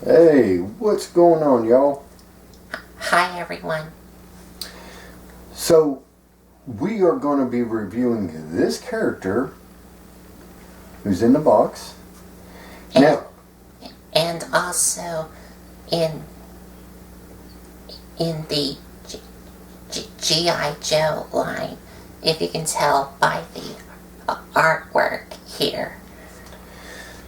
Hey, what's going on, y'all? Hi, everyone. So, we are going to be reviewing this character who's in the box. And also in the G.I. Joe line, if you can tell by the artwork here.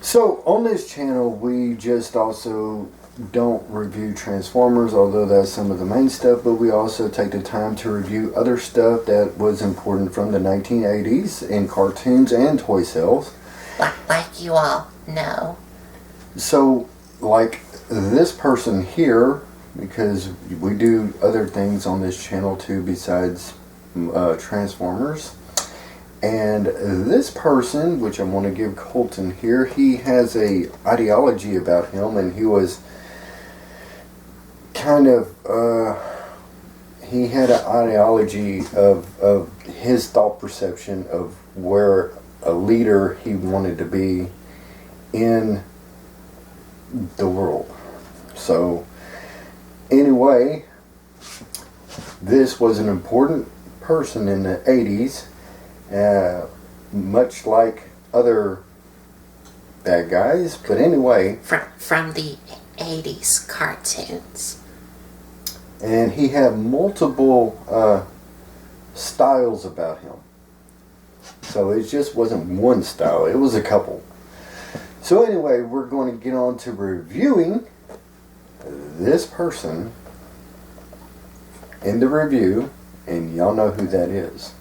So, on this channel, we just also don't review Transformers, although that's some of the main stuff, but we also take the time to review other stuff that was important from the 1980s in cartoons and toy sales. Like you all know. So, like this person here, because we do other things on this channel too besides Transformers. And this person, which I want to give Colton here, he has a ideology about him, and he was kind of, he had an ideology of his thought perception of where a leader he wanted to be in the world. So, anyway, this was an important person in the 80s. Much like other bad guys, but anyway. From the 80s cartoons. And he had multiple styles about him. So it just wasn't one style, it was a couple. So anyway, we're going to get on to reviewing this person in the review, and y'all know who that is.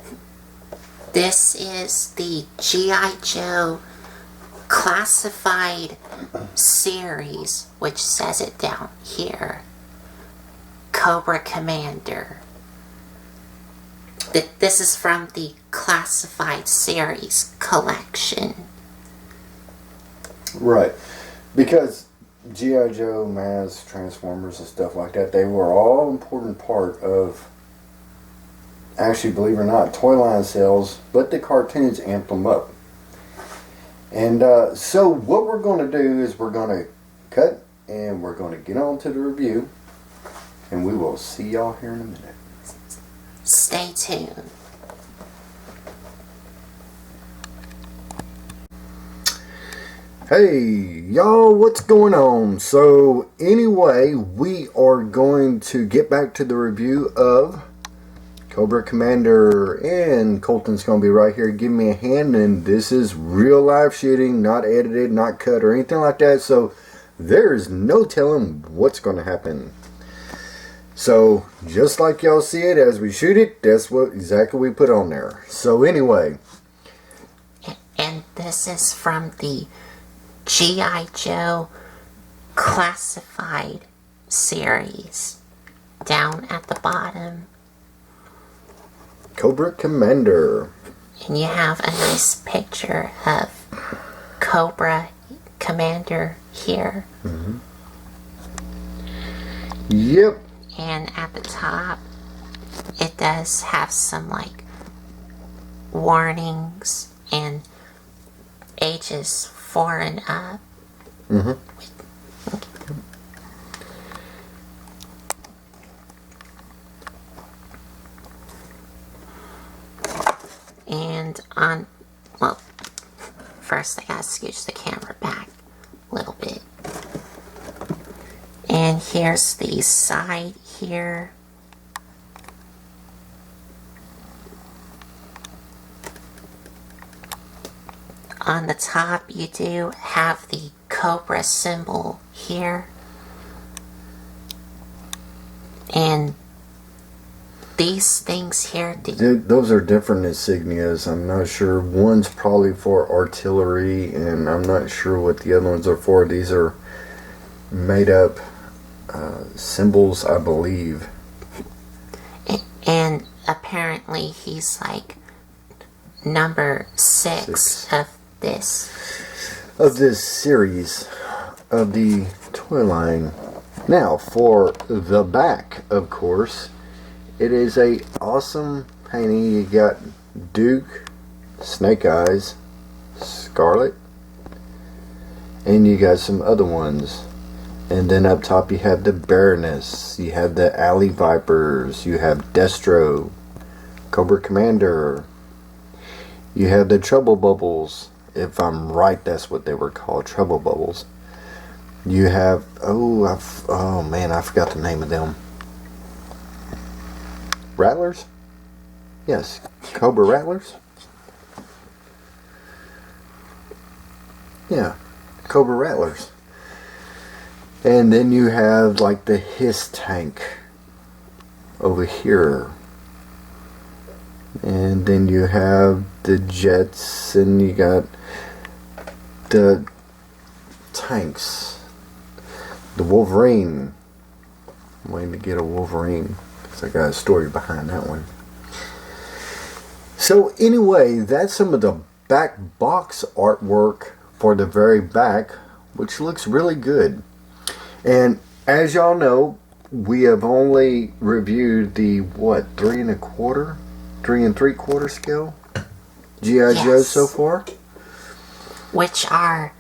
This is the G.I. Joe classified series, which says it down here. Cobra Commander. This is from the classified series collection. Right. Because G.I. Joe, Maz, Transformers, and stuff like that, they were all an important part of, actually, believe it or not, toy line sales, but the cartoons amped them up. And so what we're going to do is we're going to cut and we're going to get on to the review, and we will see y'all here in a minute. Stay tuned. Hey y'all, what's going on? So anyway, we are going to get back to the review of Cobra Commander, and Colton's going to be right here giving me a hand, and this is real live shooting, not edited, not cut or anything like that, so there's no telling what's going to happen. So just like y'all see it as we shoot it, that's what exactly we put on there. So anyway. And this is from the G.I. Joe classified series. Down at the bottom. Cobra Commander. And you have a nice picture of Cobra Commander here. Mm-hmm. Yep. And at the top, it does have some like warnings and ages 4 and up. Mm-hmm. And on, well, first I gotta scooch the camera back a little bit. And here's the side here. On the top you do have the Cobra symbol here. And these things here, those are different insignias. I'm not sure. One's probably for artillery, and I'm not sure what the other ones are for. These are made up symbols, I believe. And apparently he's like number 6 of this series of the toy line. Now for the back, of course, it is a awesome painting. You got Duke, Snake Eyes, Scarlet, and you got some other ones. And then up top you have the Baroness, you have the Alley Vipers, you have Destro, Cobra Commander, you have the Trouble Bubbles. If I'm right, that's what they were called, Trouble Bubbles. You have, oh man, I forgot the name of them. Rattlers? Yes, Cobra Rattlers? Yeah, Cobra Rattlers. And then you have like the Hiss tank over here. And then you have the jets, and you got the tanks. The Wolverine. I'm waiting to get a Wolverine because I got a story behind that one. So anyway, that's some of the back box artwork for the very back, which looks really good. And as y'all know, we have only reviewed the 3 3/4 scale G.I. Joe so far, which are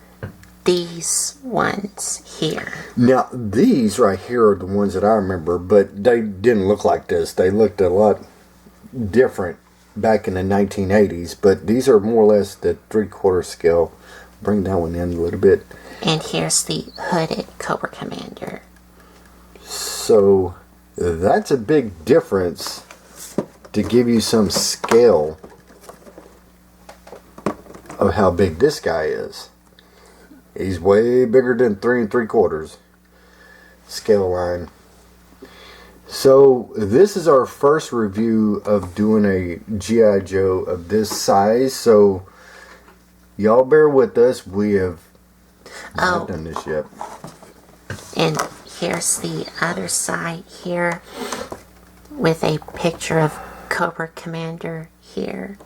these ones here. Now these right here are the ones that I remember, but they didn't look like this. They looked a lot different back in the 1980s, but these are more or less the 3/4 scale. Bring that one in a little bit. And here's the hooded Cobra Commander. So that's a big difference to give you some scale of how big this guy is. He's way bigger than 3 3/4 scale line. So this is our first review of doing a G.I. Joe of this size. So y'all bear with us. We have not done this yet. And here's the other side here with a picture of Cobra Commander here.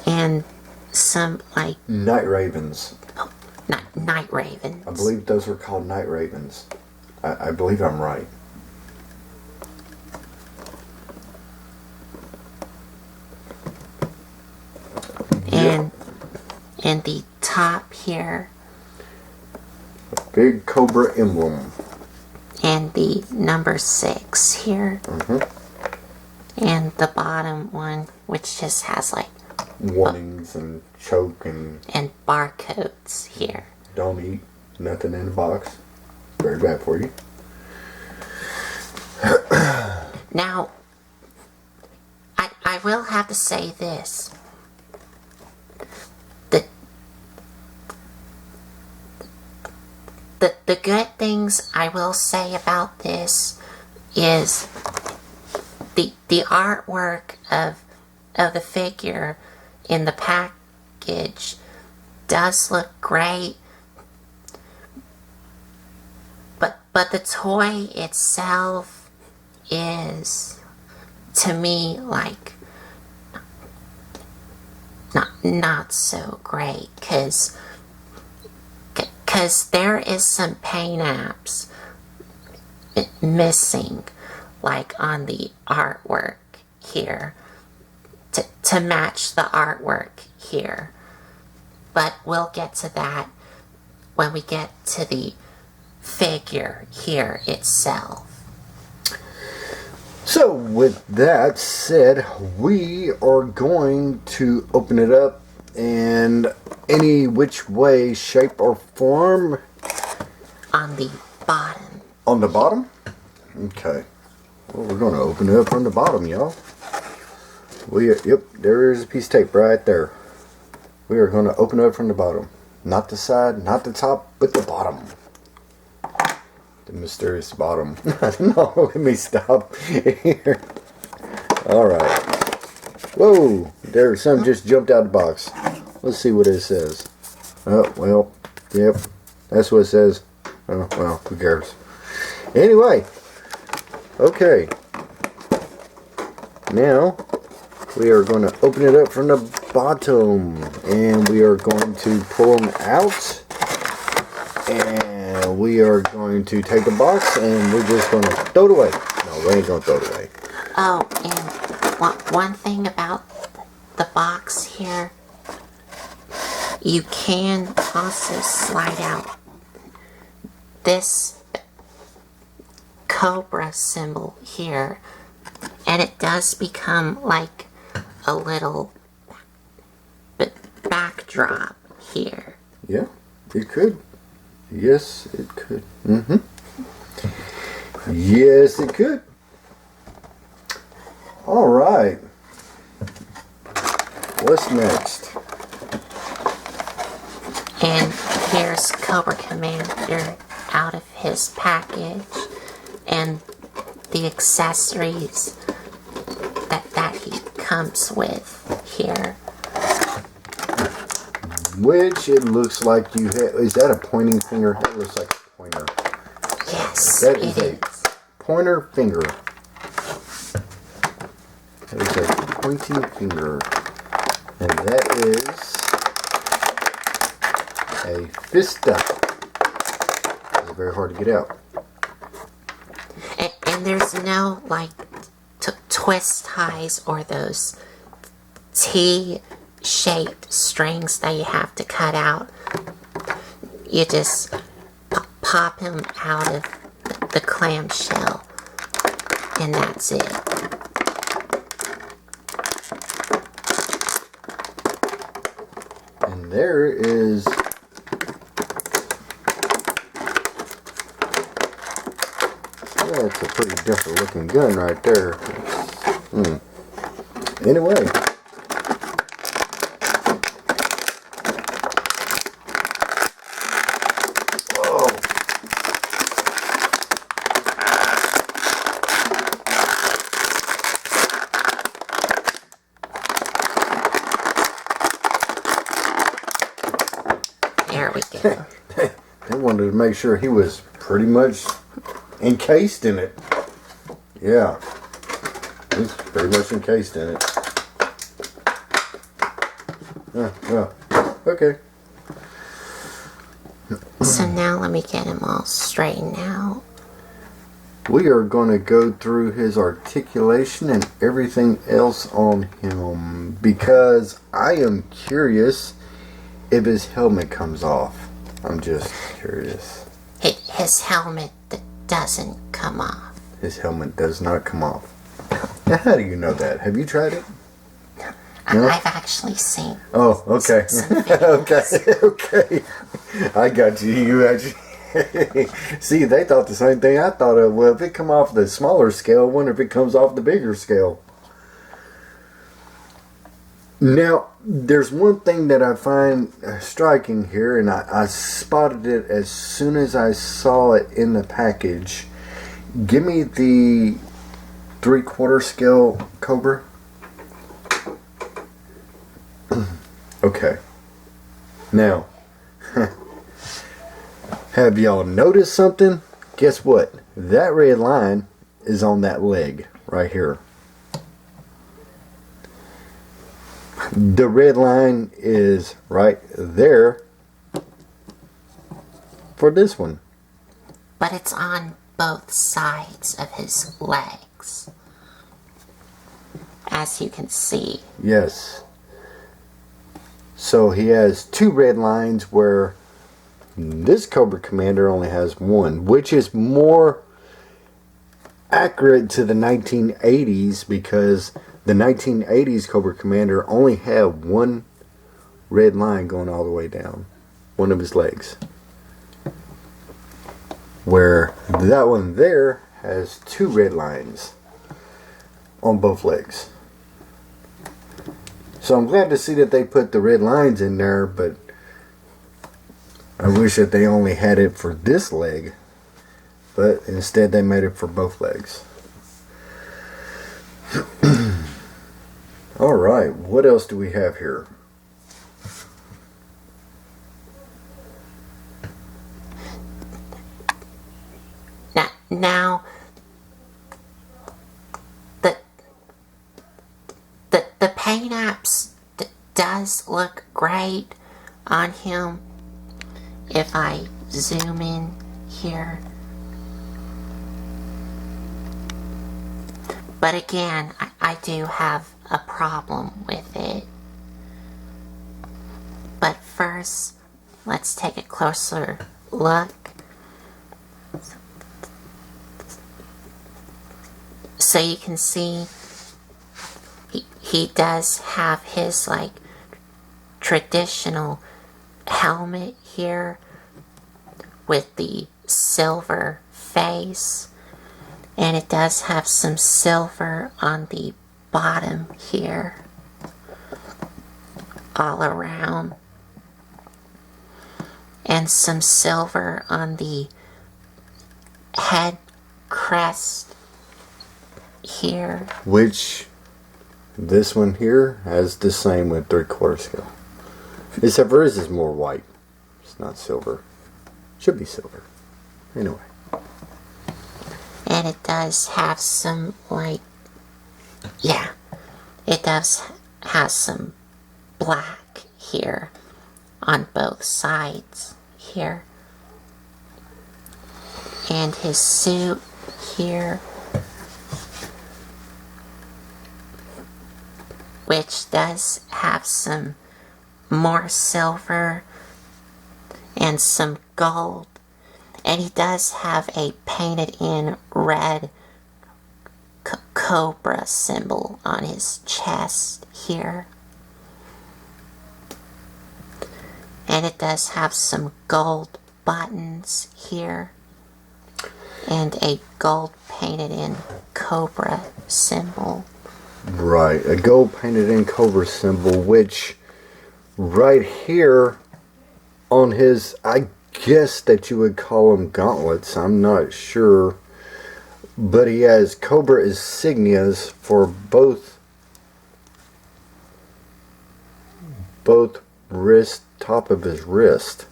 And some like Night Ravens. Night Ravens. I believe those were called Night Ravens. I believe I'm right. And the top here. A big Cobra emblem. And the number 6 here. And the bottom one, which just has like warnings and choke and barcodes here. Don't eat nothing in the box. Very bad for you. Now, I will have to say this. The good things I will say about this is the artwork of the figure in the package does look great, but the toy itself is, to me, like not so great, because there is some paint apps missing, like on the artwork here, to match the artwork here. But we'll get to that when we get to the figure here itself. So with that said, we are going to open it up, and any which way, shape, or form. On the bottom. On the bottom? Okay. Well, we're going to open it up from the bottom, y'all. Yep, there is a piece of tape right there. We are going to open it up from the bottom. Not the side, not the top, but the bottom. The mysterious bottom. No, let me stop here. Alright. Whoa, there's something just jumped out of the box. Let's see what it says. Oh, well, yep, that's what it says. Oh, well, who cares? Anyway, okay. Now, we are going to open it up from the bottom, and we are going to pull them out, and we are going to take the box, and we're just going to throw it away. No, we ain't going to throw it away. Oh, and one thing about the box here, you can also slide out this Cobra symbol here, and it does become like a little backdrop here. Yeah, it could. Yes, it could. Mm-hmm. Yes, it could. All right. What's next? And here's Cobra Commander out of his package, and the accessories that he comes with here. Which it looks like you have. Is that a pointing finger? That looks like a pointer. Yes, That it is a pointer finger. That is a pointing finger. And that is a fista. It's very hard to get out. And there's no like twist ties or those T-shaped strings that you have to cut out. You just pop him out of the clamshell, and that's it. And there is that's a pretty different looking gun right there. Anyway. Whoa. There we go. They wanted to make sure he was pretty much encased in it. Yeah. He's pretty much encased in it. Well, okay. So now let me get him all straightened out. We are going to go through his articulation and everything else on him because I am curious if his helmet comes off. I'm just curious. His helmet doesn't come off. His helmet does not come off. Now, how do you know that? Have you tried it? No? I've actually seen. Oh, okay. Okay. I got you. You actually. See, they thought the same thing I thought of. Well, if it come off the smaller scale, I wonder if it comes off the bigger scale. Now, there's one thing that I find striking here, and I spotted it as soon as I saw it in the package. Give me the 3/4 scale Cobra. Okay. Now, have y'all noticed something? Guess what? That red line is on that leg right here. The red line is right there for this one. But it's on both sides of his legs, as you can see. Yes. So he has two red lines where this Cobra Commander only has one, which is more accurate to the 1980s because the 1980s Cobra Commander only had one red line going all the way down one of his legs. Where that one there has two red lines on both legs. So I'm glad to see that they put the red lines in there, but I wish that they only had it for this leg. But instead they made it for both legs. Alright, what else do we have here? Now, the paint apps does look great on him. If I zoom in here. But again, I do have a problem with it. But first, let's take a closer look So you can see he does have his like traditional helmet here with the silver face, and it does have some silver on the bottom here all around, and some silver on the head crest here, which this one here has the same with 3/4 scale, except for his is more white. It's not silver. Should be silver anyway. and it does have some like, yeah, it does have some black here on both sides here, and his suit here, which does have some more silver and some gold, and he does have a painted in red Cobra symbol on his chest here, and it does have some gold buttons here and a gold painted in Cobra symbol. Right, a gold painted in Cobra symbol, which right here on his, I guess that you would call them gauntlets, I'm not sure, but he has Cobra insignias for both wrist, top of his wrist.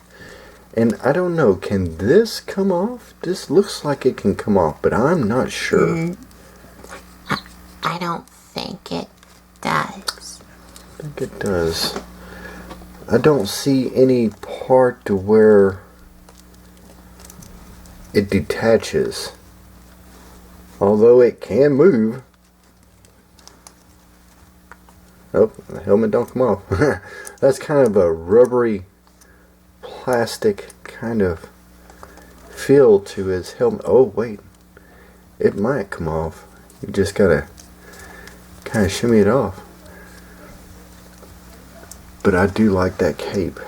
And I don't know, can this come off? This looks like it can come off, but I'm not sure. I don't think it does. I think it does. I don't see any part to where it detaches. Although it can move. Oh, the helmet don't come off. That's kind of a rubbery plastic kind of feel to his helmet. Oh wait, it might come off. You just gotta kind of shimmy it off. But I do like that cape.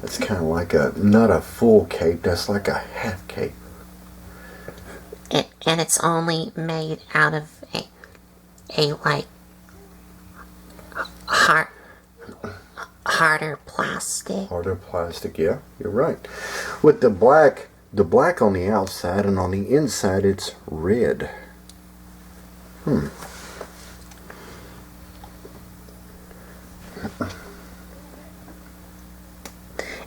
That's kind of like not a full cape, that's like a half cape. And it's only made out of a like harder plastic. Harder plastic, yeah, you're right. With the black on the outside, and on the inside it's red.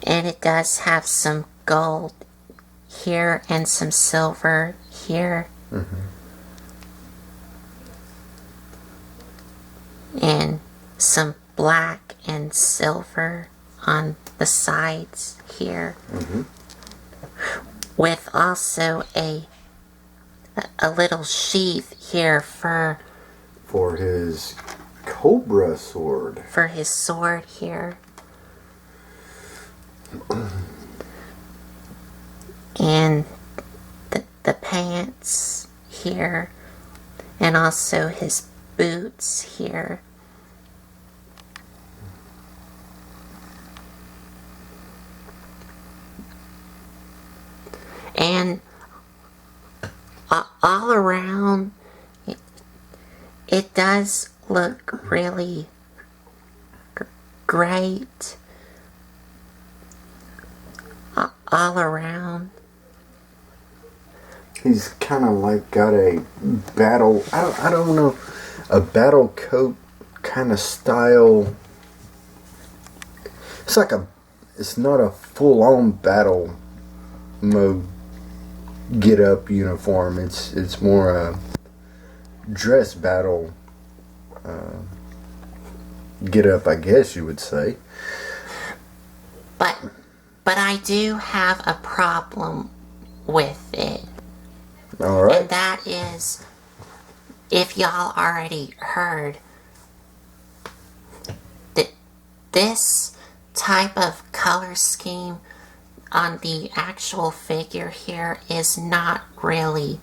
And it does have some gold here and some silver here. And some black and silver on the sides here. With also a little sheath here for his Cobra sword. For his sword here. And the pants here, and also his boots here. And all around, it does look really great. All around. He's kind of like got a battle, I don't know, a battle coat kind of style. It's not a full-on battle mode get up uniform. It's more a dress battle get up, I guess you would say. But I do have a problem with it. All right. And that is, if y'all already heard, that this type of color scheme on the actual figure here is not really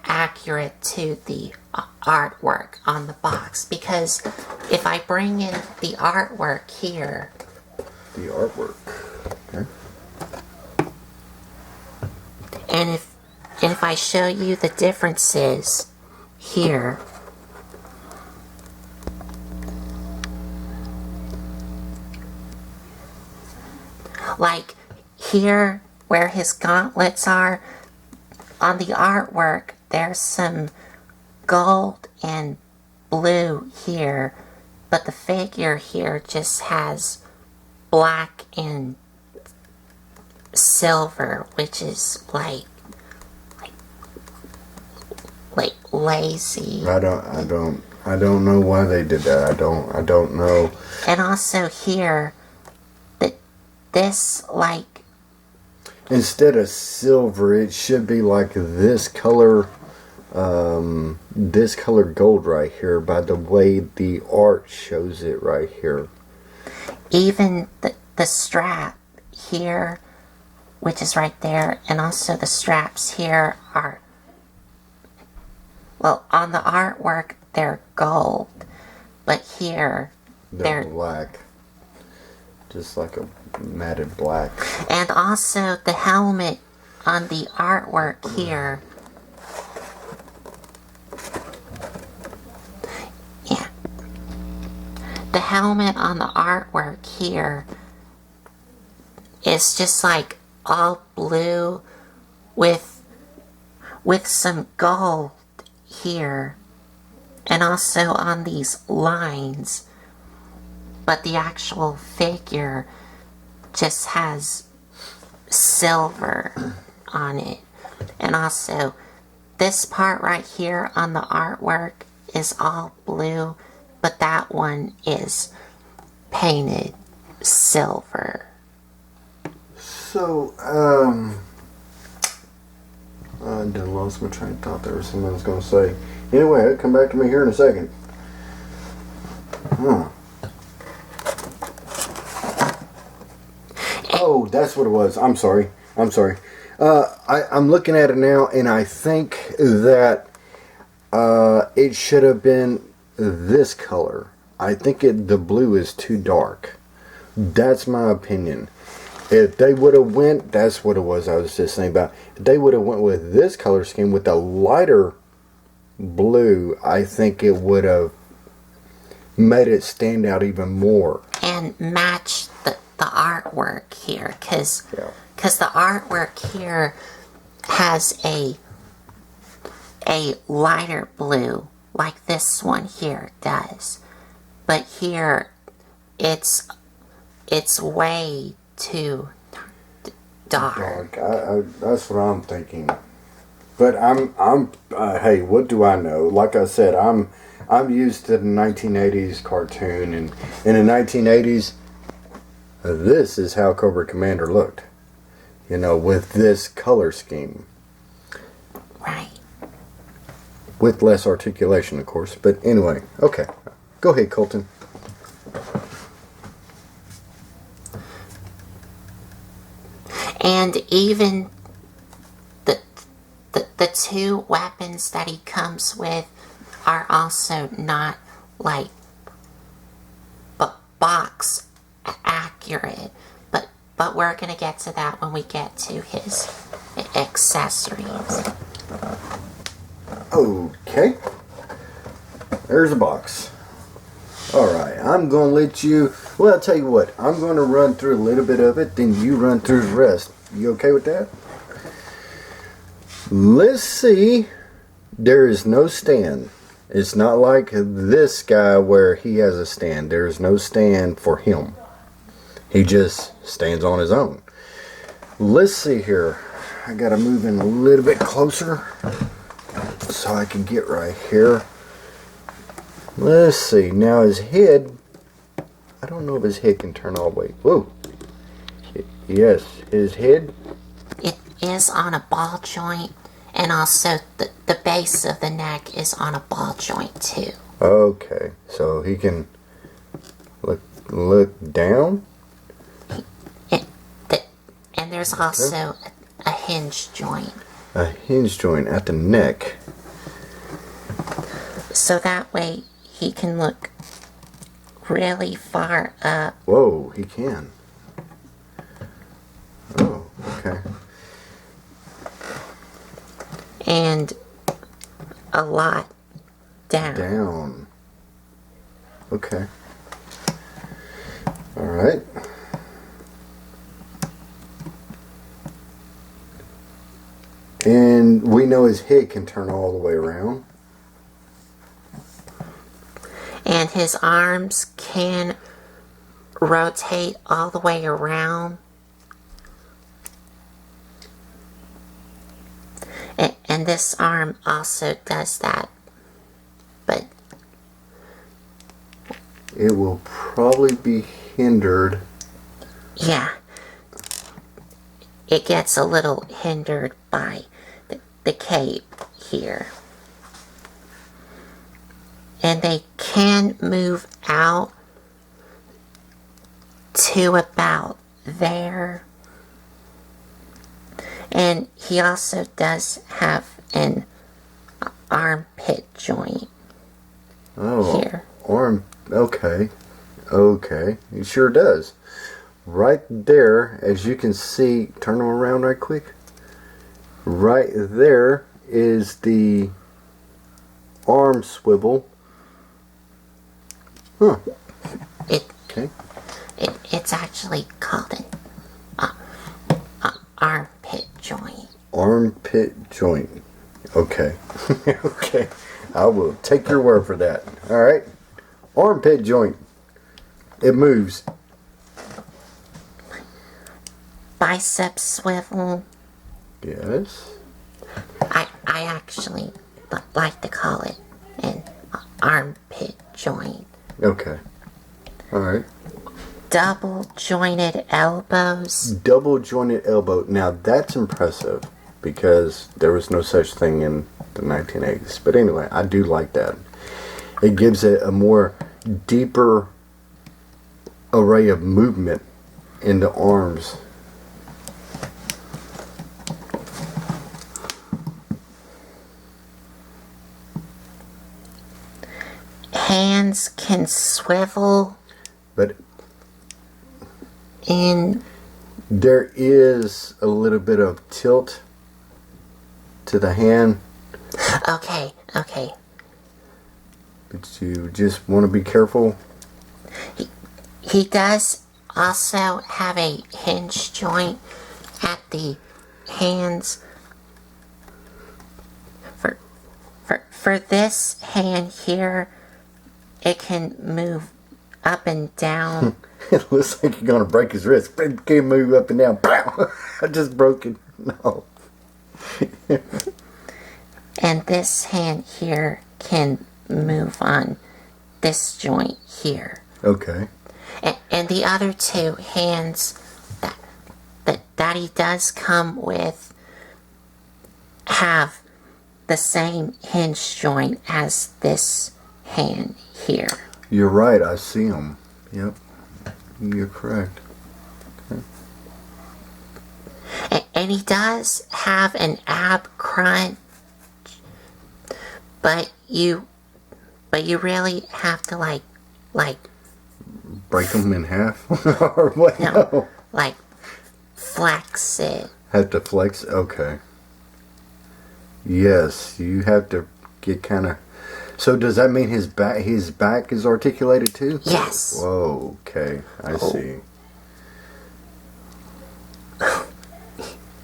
accurate to the artwork on the box, because if I bring in the artwork here, The artwork. Okay. and if I show you the differences here, like here where his gauntlets are, on the artwork there's some gold and blue here, but the figure here just has black and silver, which is like lazy. I don't know why they did that. I don't know. And also here, this like, Instead of silver, it should be like this color gold right here, by the way the art shows it right here. even the strap here, which is right there, and also the straps here are, well, on the artwork they're gold, but here They're black. Just like a matted black. and also the helmet on the artwork here. Yeah. The helmet on the artwork here is just like all blue with some gold here, and also on these lines, but the actual figure just has silver on it. And also this part right here on the artwork is all blue, but that one is painted silver. So, I done lost my train of thought. There was something I was going to say. Anyway, it'll come back to me here in a second. Oh, that's what it was. I'm sorry. I'm looking at it now, and I think that it should have been this color. I think the blue is too dark. That's my opinion. If they would have went, that's what it was I was just saying about. If they would have went with this color scheme with a lighter blue, I think it would have made it stand out even more. And match the artwork here, because the artwork here has a lighter blue like this one here does, but here it's way too dark. That's what I'm thinking. But hey, what do I know? Like I said, I'm used to the 1980s cartoon, and in the 1980s, this is how Cobra Commander looked. You know, with this color scheme. Right. With less articulation, of course. But anyway, okay. Go ahead, Colton. And even the two weapons that he comes with are also not like box accurate, but we're gonna get to that when we get to his accessories. Okay. There's a box. Alright, I'm going to let you... Well, I'll tell you what. I'm going to run through a little bit of it, then you run through the rest. You okay with that? Let's see. There is no stand. It's not like this guy where he has a stand. There is no stand for him. He just stands on his own. Let's see here. I got to move in a little bit closer so I can get right here. Let's see. Now his head, I don't know if his head can turn all the way. Whoa. Yes, his head. It is on a ball joint, and also the base of the neck is on a ball joint too. Okay, so he can look down. there's also a hinge joint. A hinge joint at the neck. So that way he can look really far up. Whoa, he can. Oh, okay. And a lot down. Down. Okay. All right. And we know his head can turn all the way around. And his arms can rotate all the way around. And this arm also does that. But it will probably be hindered. Yeah. It gets a little hindered by the cape here. And they can move out to about there. And he also does have an armpit joint. Oh, here. Okay. Okay. He sure does. Right there, as you can see, turn him around right quick. Right there is the arm swivel. Huh. Okay. It's actually called an armpit joint. Armpit joint. Okay. Okay. I will take your word for that. All right. Armpit joint. It moves. Bicep swivel. Yes. I actually like to call it an armpit joint. Okay. All right. Double jointed elbows. Double jointed elbow. Now that's impressive because there was no such thing in the 1980s. But anyway, I do like that. It gives it a more deeper array of movement in the arms. Hands can swivel. But in there is a little bit of tilt to the hand. Okay. But you just want to be careful. He does also have a hinge joint at the hands. For this hand here, it can move up and down. It looks like you're going to break his wrist. It can move up and down. I just broke it. No. And this hand here can move on this joint here. Okay. And the other two hands that he does come with have the same hinge joint as this hand here. You're right. I see them. Yep. You're correct. Okay. And he does have an ab crunch, but you really have to like break them in half or what? No, like flex it. Have to flex. Okay. Yes, you have to get kind of. So does that mean his back is articulated too? Yes. Whoa. Okay, I see.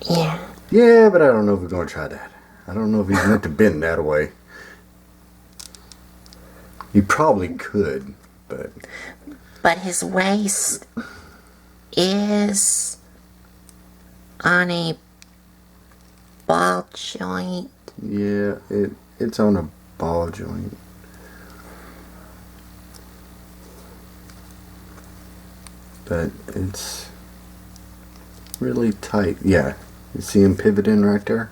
Yeah. Yeah, but I don't know if we're going to try that. I don't know if he's meant to bend that way. He probably could, but. But his waist is on a ball joint. Yeah, it's on a ball joint. But it's really tight. Yeah, you see him pivoting right there?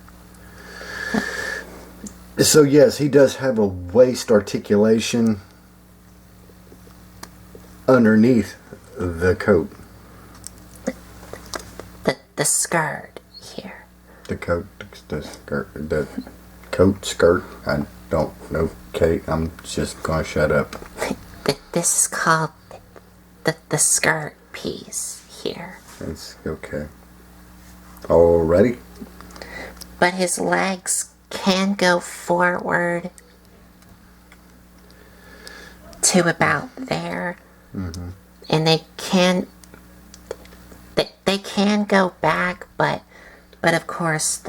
So yes, he does have a waist articulation underneath the coat. the skirt here. The coat, the skirt, the coat, skirt. I don't know, Kate. I'm just gonna shut up. This is called the skirt piece here. That's okay. All ready? But his legs can go forward to about there. Mm-hmm. And they can go back, but of course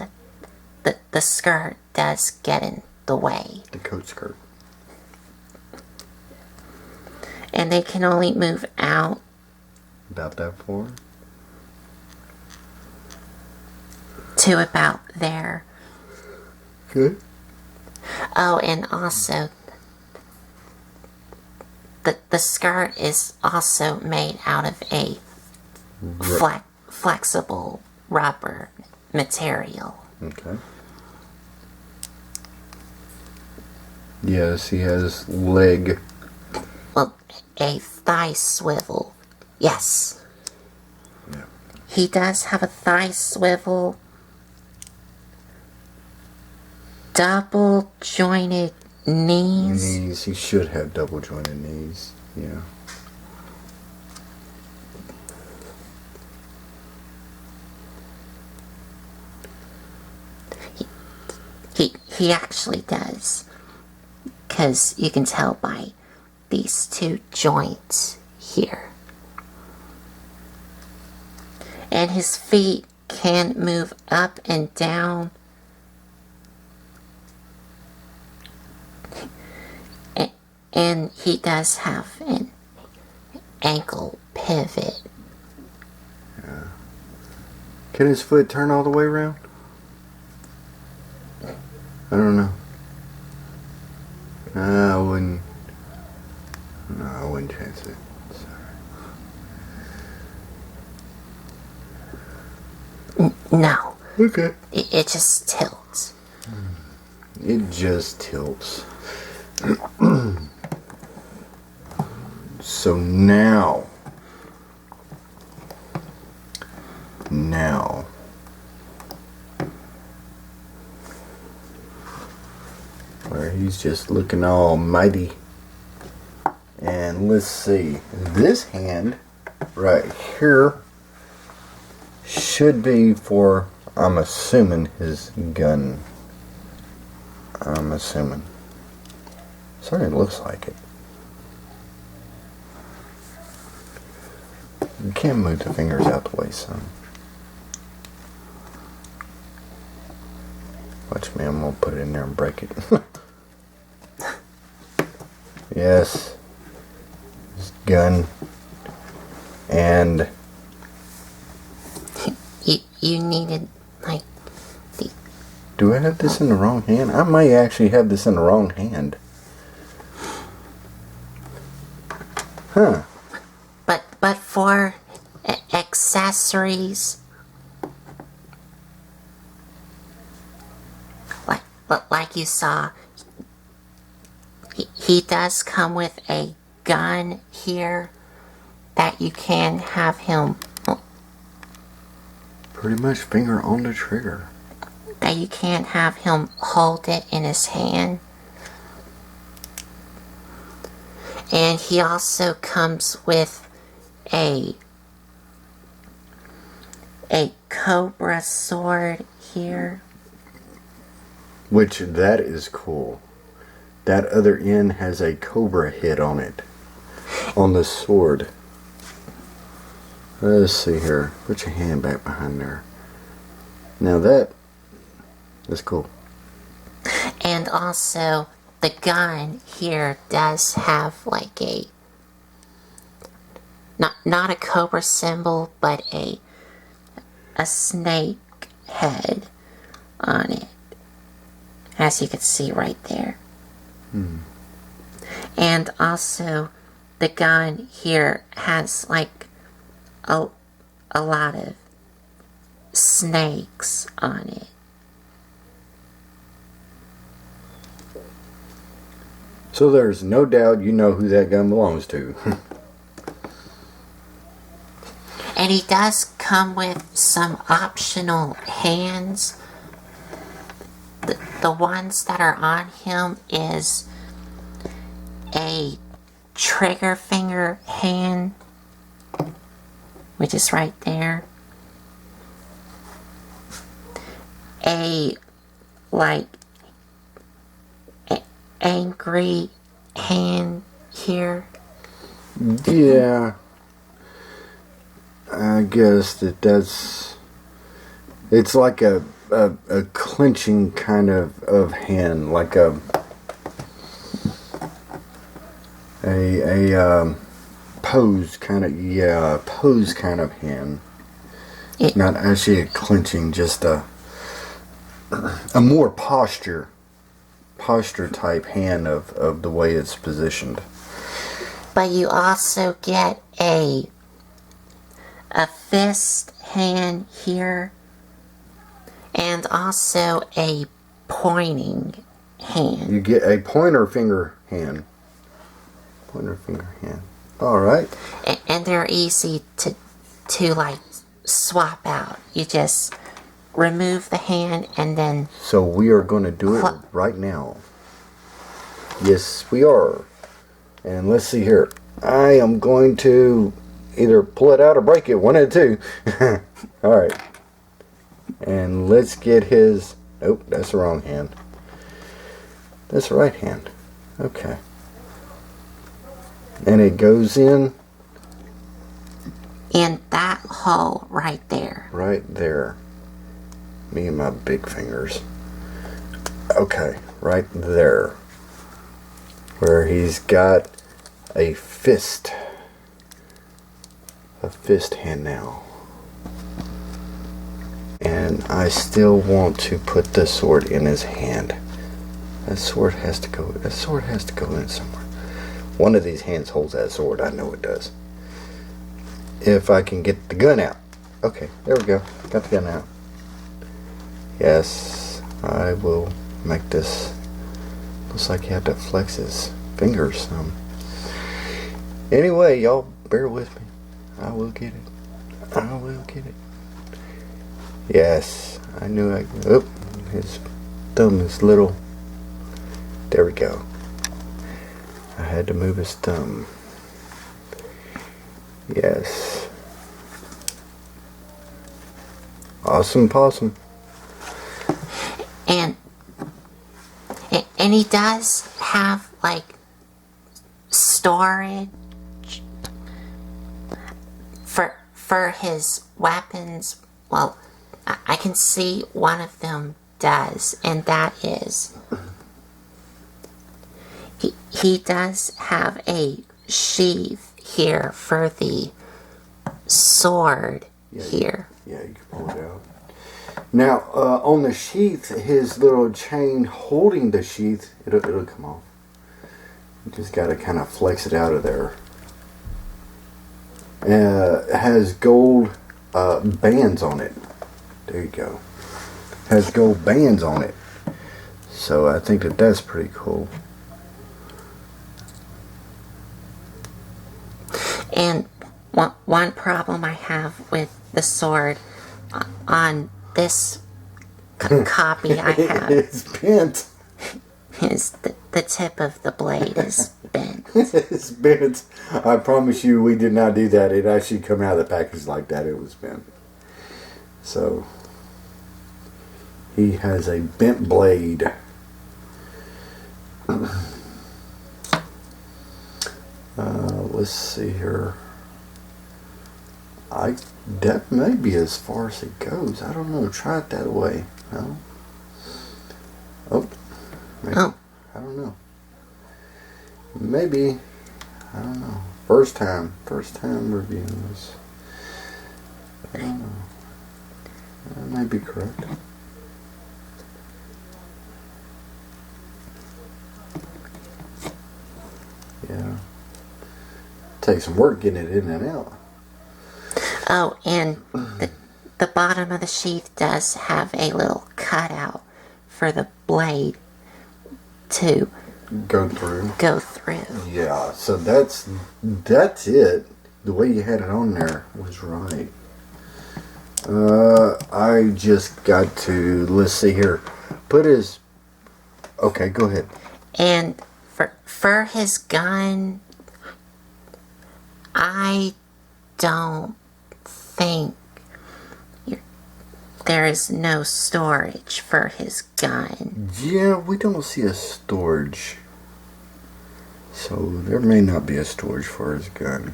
the skirt does get in the way. The coat skirt. And they can only move out About that far? to about there. Good. Oh, and also the skirt is also made out of a flexible rubber material. Okay. Yes, he has leg. Well, a thigh swivel. Yes. Yeah. He does have a thigh swivel. Double jointed knees. Knees. He should have double jointed knees. Yeah. He actually does. Because you can tell by these two joints here. And his feet can move up and down. And he does have an ankle pivot. Yeah. Can his foot turn all the way around? I don't know. I wouldn't. No, I wouldn't chance it. Sorry. No. Okay. It just tilts. It just tilts. So now, where he's just looking all mighty. And let's see, this hand right here should be for, I'm assuming, his gun. I'm assuming. Certainly looks like it. You can't move the fingers out the way, son. Watch me, I'm gonna put it in there and break it. Yes. This gun. And you needed, like, the... do I have this in the wrong hand? I might actually have this in the wrong hand. Huh. But for accessories, like you saw, he does come with a gun here that you can have him... Pretty much finger on the trigger. That you can't have him hold it in his hand. And he also comes with a Cobra sword here. Which, that is cool. That other end has a Cobra head on it. On the sword. Let's see here. Put your hand back behind there. Now that's cool. And also, the gun here does have like a... Not a Cobra symbol, but a snake head on it. As you can see right there. And also, the gun here has like a lot of snakes on it. So there's no doubt you know who that gun belongs to. And he does come with some optional hands. The ones that are on him is a trigger finger hand, which is right there. A angry hand here. Yeah, I guess it's like a clenching kind of hand, like a pose kind of hand. Not actually a clenching, just a more posture type hand of the way it's positioned. But you also get a fist hand here, and also a pointing hand. You get a pointer finger hand. All right. And they're easy to like swap out. You just remove the hand and then... So we are going to do it right now. Yes, we are. And let's see here. I am going to either pull it out or break it. One of the two. Alright. And let's get his... Nope, that's the wrong hand. That's the right hand. Okay. And it goes in that hole right there. Right there. Me and my big fingers. Okay, right there. Where he's got a fist hand now. And I still want to put the sword in his hand. That sword has to go in somewhere. One of these hands holds that sword, I know it does. If I can get the gun out. Okay, there we go. Got the gun out. Yes, I will make this. Looks like you have to flex his fingers some. Anyway, y'all bear with me. I will get it. Yes, I knew I... Oh, his thumb is little. There we go. I had to move his thumb. Yes. Awesome possum. And he does have like storage for his weapons. Well, I can see one of them does, and that is he does have a sheath here for the sword here. Yeah, you can pull it out. Now, on the sheath, his little chain holding the sheath, it'll come off. You just got to kind of flex it out of there. It has gold bands on it. There you go. Has gold bands on it. So I think that's pretty cool. And one problem I have with the sword on this copy I have it's bent. Is the tip of the blade is bent. It's bent. I promise you we did not do that. It actually come out of the package like that. It was bent. So he has a bent blade. Let's see here. That may be as far as it goes. I don't know. Try it that way. No. Oh. Maybe. Oh. I don't know. Maybe. I don't know. First time reviewing this. I don't know. That may be correct. Yeah. Take some work getting it in and out. Oh, and the bottom of the sheath does have a little cutout for the blade to go through. Yeah, so that's it. The way you had it on there was right. I just got to, let's see here, put his, okay, go ahead. And for his gun, I don't think there is no storage for his gun. Yeah, we don't see a storage. So there may not be a storage for his gun.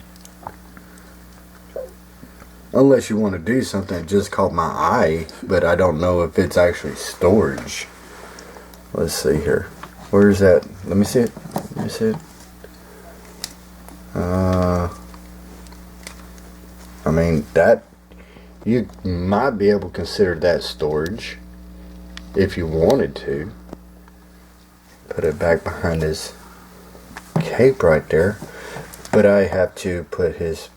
Unless you want to do something that just caught my eye, but I don't know if it's actually storage. Let's see here. Where's that? Let me see it. Let me see it. I mean, that, you might be able to consider that storage if you wanted to. Put it back behind his cape right there. But I have to put his,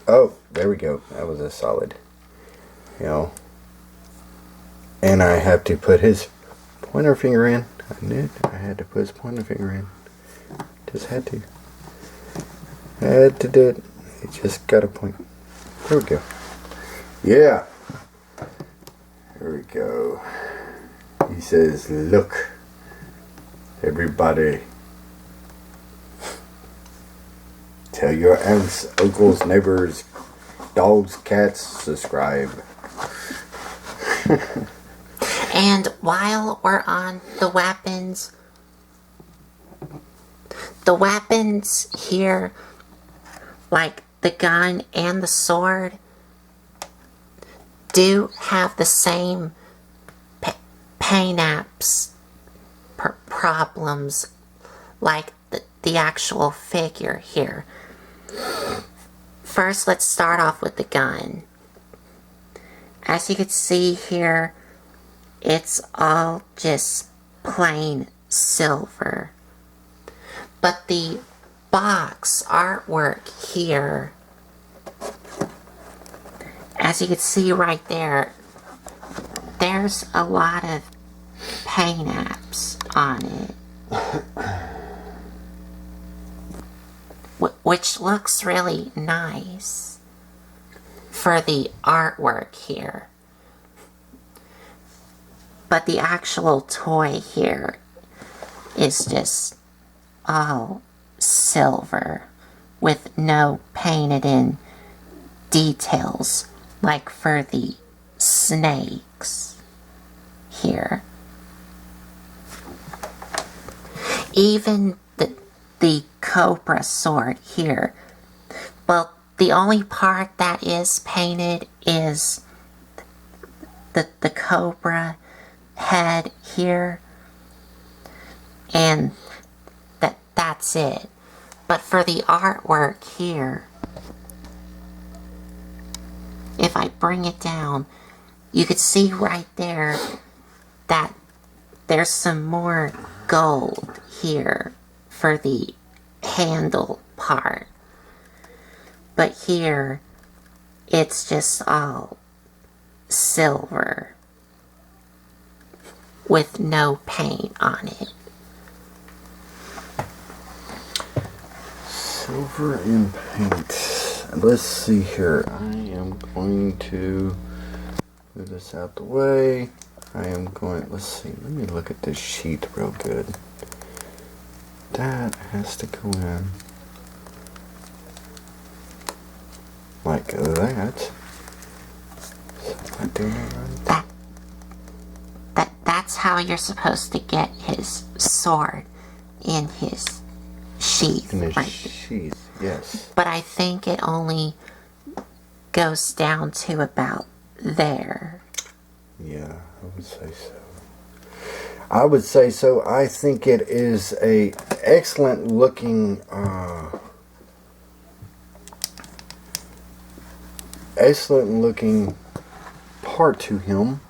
oh, there we go. That was a solid, you know. And I have to put his pointer finger in. I had to put his pointer finger in. Just had to. Had to do it. He just got a point. There we go. Yeah. There we go. He says, look, everybody, tell your aunts, uncles, neighbors, dogs, cats, subscribe. And while we're on the weapons here, like the gun and the sword, do have the same pain apps problems like the actual figure here. First, let's start off with the gun. As you can see here, it's all just plain silver. But the box artwork here, as you can see right there, there's a lot of paint apps on it. Which looks really nice for the artwork here. But the actual toy here is just all silver with no painted in details like for the snakes here. Even the Cobra sword here, well, the only part that is painted is the Cobra head here, and that's it. But for the artwork here, if I bring it down, you could see right there that there's some more gold here for the handle part. But here, it's just all silver with no paint on it. Silver and paint. Let's see here. I am going to move this out the way. I am going, let's see, let me look at this sheet real good. That has to go in like that. So am I doing it right? That's how you're supposed to get his sword in his sheath. In his right? sheath, yes. But I think it only goes down to about there. Yeah, I would say so. I would say so. I think it is a excellent looking part to him.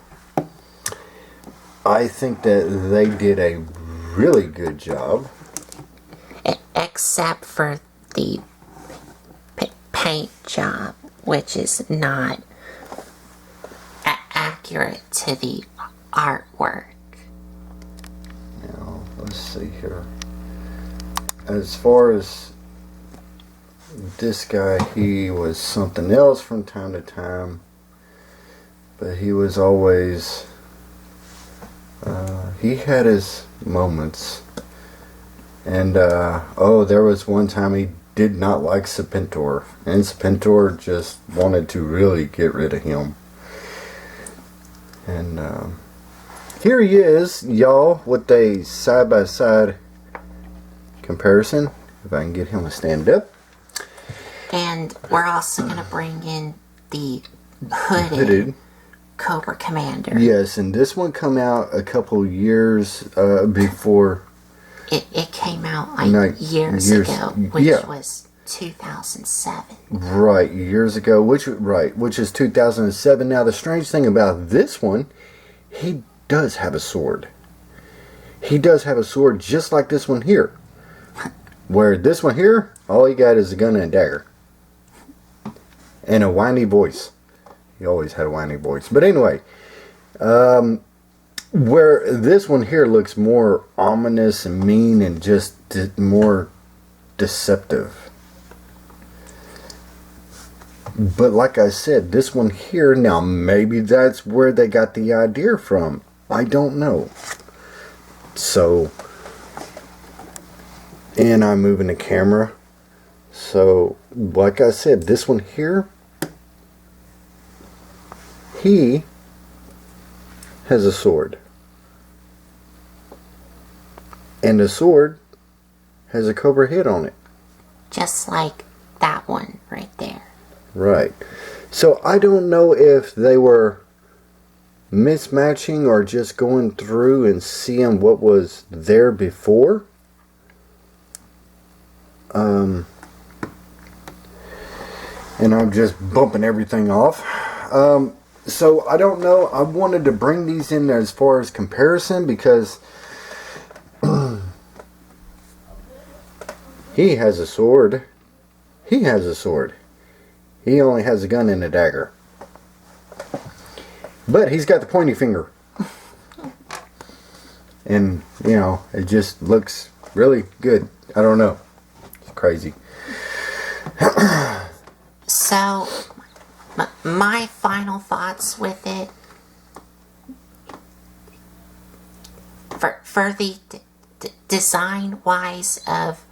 I think that they did a really good job. Except for the paint job, which is not accurate to the artwork. Now, let's see here. As far as this guy, he was something else from time to time. But he was always, he had his moments. And, there was one time he did not like Serpentor. And Serpentor just wanted to really get rid of him. And, here he is, y'all, with a side-by-side comparison. If I can get him to stand up. And we're also going to bring in the hooded Cobra Commander. Yes, and this one come out a couple years before. It came out like years ago, which was 2007. Right, years ago, which is 2007. Now, the strange thing about this one, he does have a sword. He does have a sword just like this one here. Where this one here, all he got is a gun and a dagger. And a whiny voice. He always had a whiny voice. But anyway, where this one here looks more ominous and mean and just more deceptive. But like I said, this one here, now maybe that's where they got the idea from. I don't know. So, and I'm moving the camera. So, like I said, this one here, he has a sword. And the sword has a cobra head on it. Just like that one right there. Right. So I don't know if they were mismatching or just going through and seeing what was there before. And I'm just bumping everything off. So I don't know. I wanted to bring these in as far as comparison because he has a sword. He has a sword. He only has a gun and a dagger. But he's got the pointy finger. And, you know, it just looks really good. I don't know. It's crazy. So, my final thoughts with it. For the design-wise of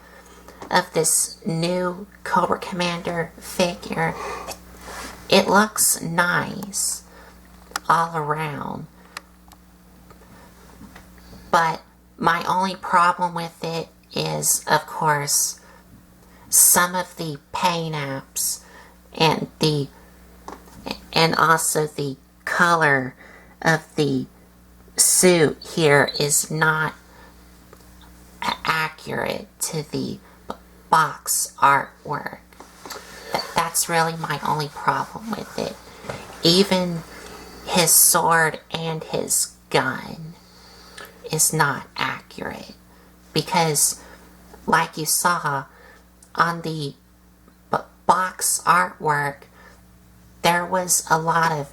this new Cobra Commander figure, it looks nice all around. But my only problem with it is, of course, some of the paint apps and also the color of the suit here is not accurate to the box artwork. That's really my only problem with it. Even his sword and his gun is not accurate because, like you saw on the box artwork, there was a lot of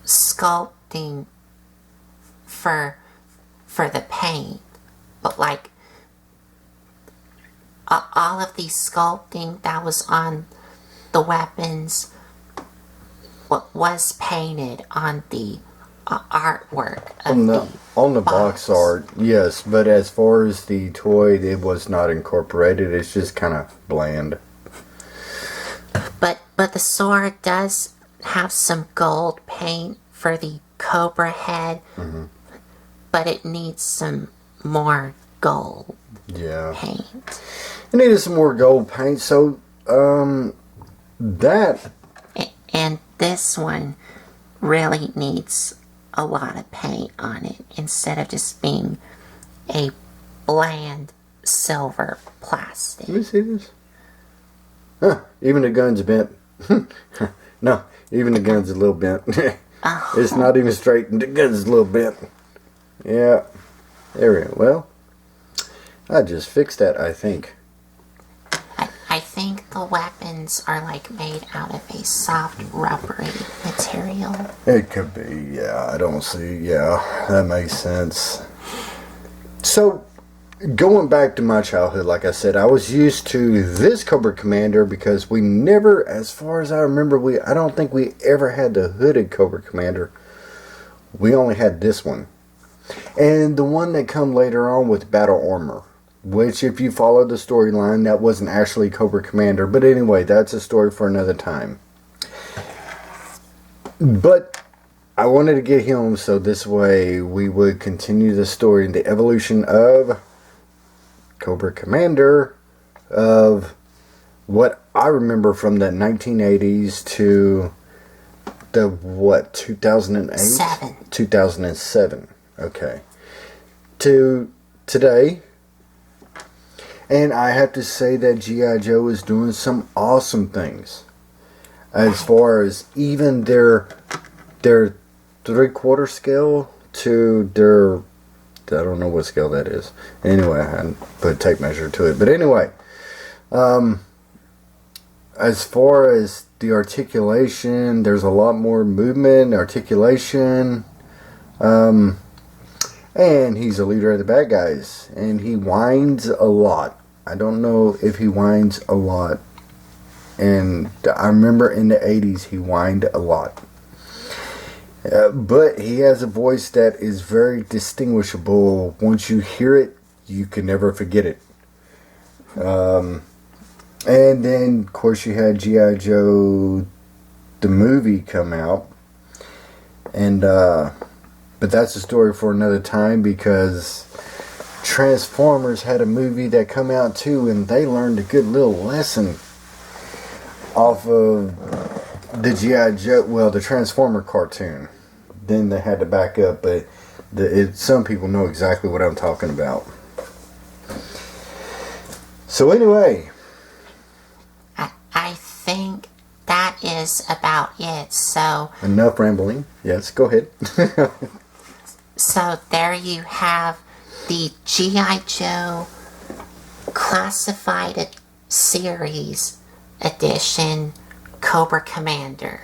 sculpting for the paint, but like all of the sculpting that was on the weapons was painted on the artwork of on the box art, yes, but as far as the toy, it was not incorporated. It's just kind of bland. But the sword does have some gold paint for the cobra head, but it needs some more gold paint. It needed some more gold paint, so that. And this one really needs a lot of paint on it instead of just being a bland silver plastic. Let me see this. Huh, even the gun's bent. No, even the gun's a little bent. It's not even straight, and the gun's a little bent. Yeah, there we go. Well, I just fixed that, I think. I think the weapons are like made out of a soft rubbery material. It could be, yeah. I don't see, yeah. That makes sense. So, going back to my childhood, like I said, I was used to this Cobra Commander because we never, as far as I remember, I don't think we ever had the hooded Cobra Commander. We only had this one. And the one that come later on with battle armor, which if you follow the storyline, that wasn't actually Cobra Commander. But anyway, that's a story for another time. But I wanted to get him so this way we would continue the story and the evolution of Cobra Commander, of what I remember from the 1980s to the, what, 2008? 2007. Okay. To today. And I have to say that G.I. Joe is doing some awesome things. As far as even their 3/4 scale to their, I don't know what scale that is. Anyway, I hadn't put a tape measure to it. But anyway, as far as the articulation, there's a lot more movement, articulation. And he's a leader of the bad guys. And he whines a lot. I don't know if he whines a lot. And I remember in the 80s he whined a lot. But he has a voice that is very distinguishable. Once you hear it, you can never forget it. And then, of course, you had G.I. Joe, the movie, come out. And, but that's a story for another time, because Transformers had a movie that come out too, and they learned a good little lesson off of the G.I. Joe, well, the Transformer cartoon. Then they had to back up, but some people know exactly what I'm talking about. So anyway, I think that is about it. So enough rambling. Yes, go ahead. So there you have the G.I. Joe Classified Series Edition Cobra Commander.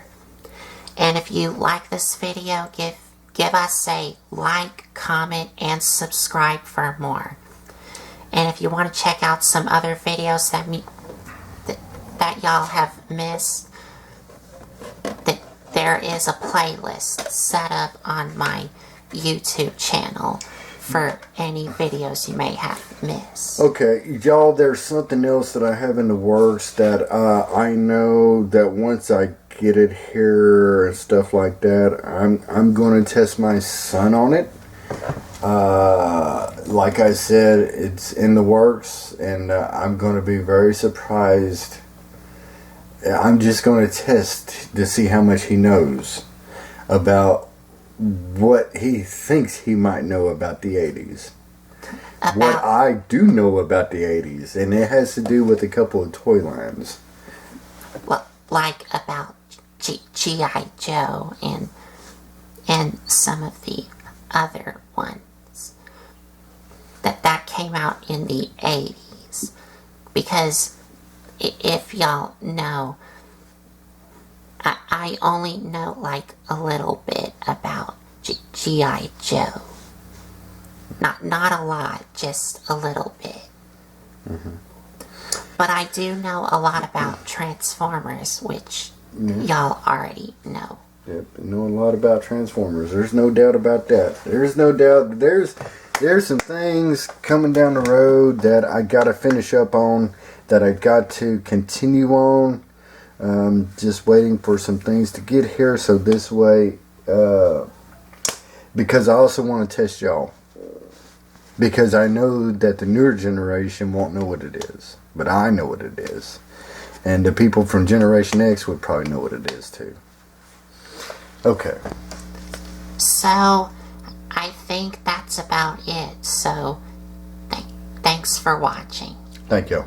And if you like this video, give us a like, comment, and subscribe for more. And if you want to check out some other videos that y'all have missed, there is a playlist set up on my YouTube channel for any videos you may have missed. Okay, y'all, there's something else that I have in the works that I know that once I get it here and stuff like that, I'm going to test my son on it. Like I said, it's in the works, and I'm going to be very surprised. I'm just going to test to see how much he knows about what he thinks he might know about the 80s. What I do know about the 80s, and it has to do with a couple of toy lines. Well, like about G.I. Joe and some of the other ones that came out in the 80s. Because if y'all know, I only know like a little bit about G.I. Joe. Not a lot, just a little bit. Mm-hmm. But I do know a lot about Transformers, which y'all already know. Yep, I know a lot about Transformers. There's no doubt about that. There's no doubt. There's some things coming down the road that I got to finish up on, that I got to continue on. Just waiting for some things to get here, so this way, because I also want to test y'all. Because I know that the newer generation won't know what it is. But I know what it is. And the people from Generation X would probably know what it is too. Okay. So, I think that's about it. So, thanks for watching. Thank you.